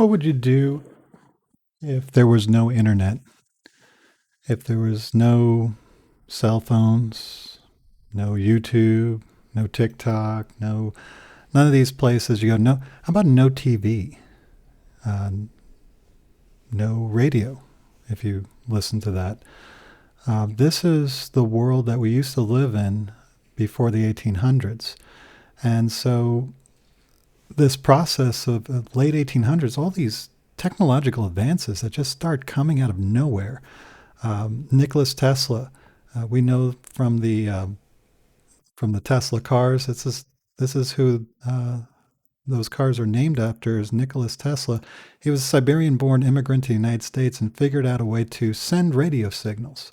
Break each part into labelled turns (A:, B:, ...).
A: What would you do if there was no internet? If there was no cell phones, no YouTube, no TikTok, no none of these places you go, no, how about no TV? Uh, no radio, if you listen to that. This is the world that we used to live in before the 1800s. And so this process of late 1800s, all these technological advances that just start coming out of nowhere. Nicholas Tesla, we know from the Tesla cars. This is who those cars are named after, is Nicholas Tesla. He was a Siberian-born immigrant to the United States and figured out a way to send radio signals.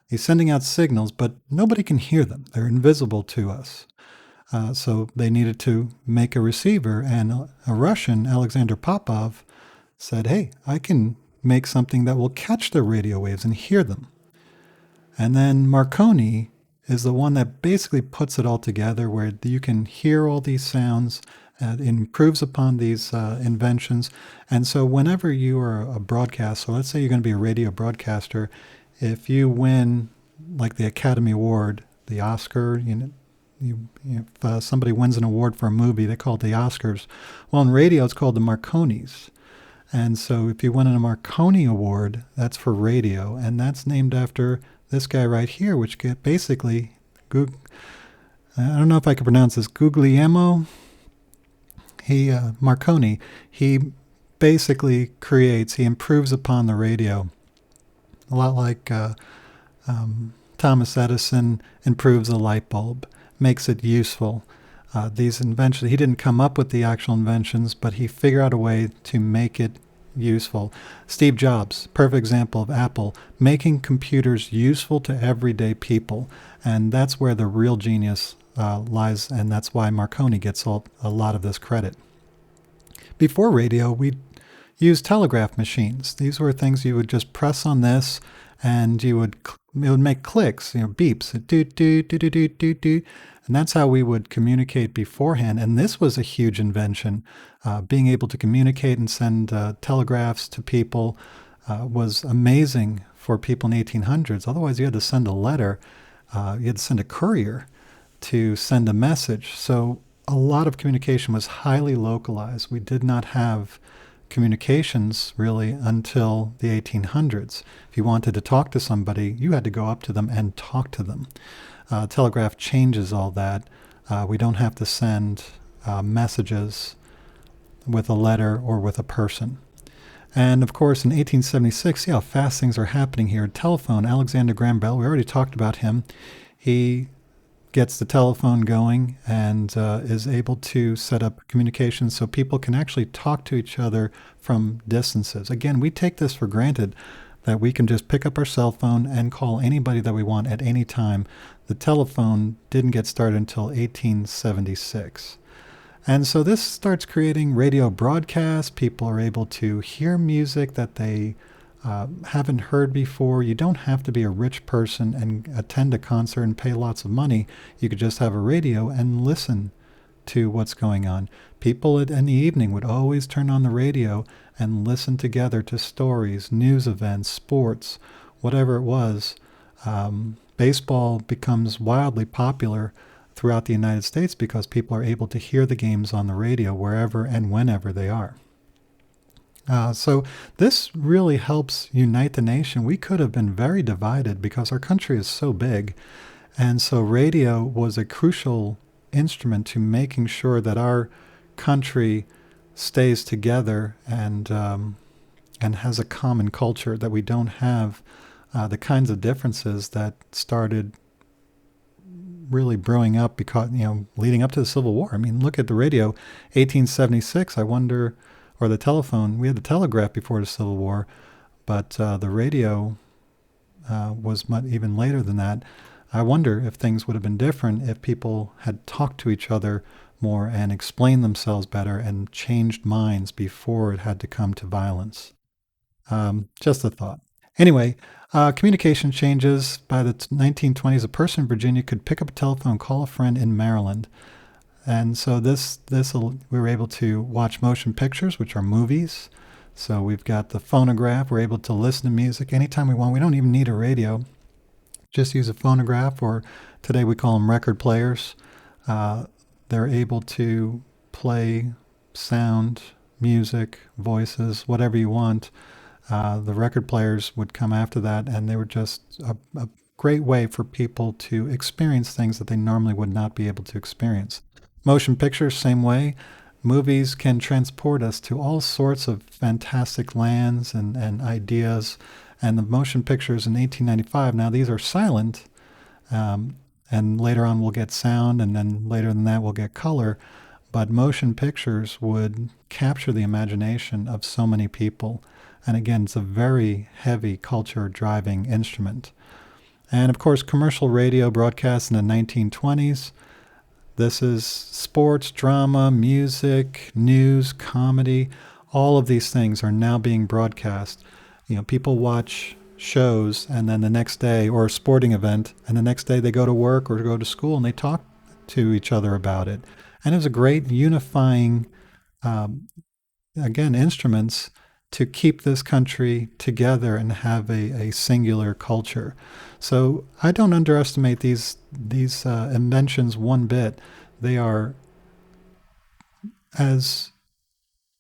A: He's sending out signals, but nobody can hear them. They're invisible to us. So they needed to make a receiver, and a Russian, Alexander Popov, said, hey, I can make something that will catch the radio waves and hear them. And then Marconi is the one that basically puts it all together where you can hear all these sounds. It improves upon these inventions. And so whenever you are a broadcaster, let's say you're going to be a radio broadcaster, if you win like the Academy Award, the Oscar, if somebody wins an award for a movie, they call it the Oscars. Well, in radio, it's called the Marconis. And so if you win a Marconi Award, that's for radio, and that's named after this guy right here, which basically, I don't know if I can pronounce this, Guglielmo Marconi. He basically he improves upon the radio, a lot like Thomas Edison improves a light bulb, makes it useful. These inventions, he didn't come up with the actual inventions, but he figured out a way to make it useful. Steve Jobs, perfect example of Apple, making computers useful to everyday people. And that's where the real genius lies, and that's why Marconi gets a lot of this credit. Before radio, we used telegraph machines. These were things you would just press on this, and it would make clicks, beeps, do do do do do do do, and that's how we would communicate beforehand. And this was a huge invention. Being able to communicate and send telegraphs to people was amazing for people in the 1800s. Otherwise, you had to send a letter. You had to send a courier to send a message. So a lot of communication was highly localized. We did not have communications really until the 1800s. If you wanted to talk to somebody, you had to go up to them and talk to them. Telegraph changes all that. We don't have to send messages with a letter or with a person. And of course, in 1876, see how fast things are happening here. Telephone, Alexander Graham Bell, we already talked about him. He gets the telephone going and is able to set up communications so people can actually talk to each other from distances. Again, we take this for granted that we can just pick up our cell phone and call anybody that we want at any time. The telephone didn't get started until 1876. And so this starts creating radio broadcasts. People are able to hear music that they haven't heard before. You don't have to be a rich person and attend a concert and pay lots of money. You could just have a radio and listen to what's going on. People in the evening would always turn on the radio and listen together to stories, news events, sports, whatever it was. Baseball becomes wildly popular throughout the United States because people are able to hear the games on the radio wherever and whenever they are. So this really helps unite the nation. We could have been very divided because our country is so big. And so radio was a crucial instrument to making sure that our country stays together and has a common culture, that we don't have the kinds of differences that started really brewing up because, leading up to the Civil War. I mean, look at the radio, 1876, I wonder, or the telephone. We had the telegraph before the Civil War, but the radio was much even later than that. I wonder if things would have been different if people had talked to each other more and explained themselves better and changed minds before it had to come to violence. Just a thought. Anyway, communication changes. By the 1920s, a person in Virginia could pick up a telephone, call a friend in Maryland. And so we were able to watch motion pictures, which are movies. So we've got the phonograph. We're able to listen to music anytime we want. We don't even need a radio. Just use a phonograph, or today we call them record players. Uh, they're able to play sound, music, voices, whatever you want. The record players would come after that, and they were just a great way for people to experience things that they normally would not be able to experience. Motion pictures, same way. Movies can transport us to all sorts of fantastic lands and ideas. And the motion pictures in 1895, now these are silent, um, and later on we'll get sound, and then later than that we'll get color. But motion pictures would capture the imagination of so many people. And again, it's a very heavy culture driving instrument. And of course, commercial radio broadcast in the 1920s. This is sports, drama, music, news, comedy. All of these things are now being broadcast. People watch shows and then the next day, or a sporting event, and the next day they go to work or go to school and they talk to each other about it. And it was a great unifying, um, again, instruments to keep this country together and have a singular culture. So I don't underestimate these inventions one bit. They are as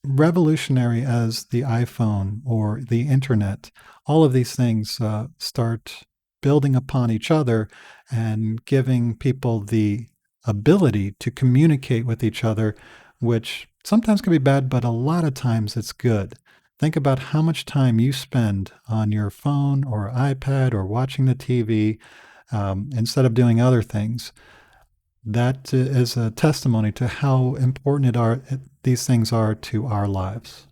A: revolutionary as the iPhone or the internet. All of these things start building upon each other and giving people the ability to communicate with each other, which sometimes can be bad, but a lot of times it's good. Think about how much time you spend on your phone or iPad or watching the TV instead of doing other things. That is a testimony to how important these things are to our lives.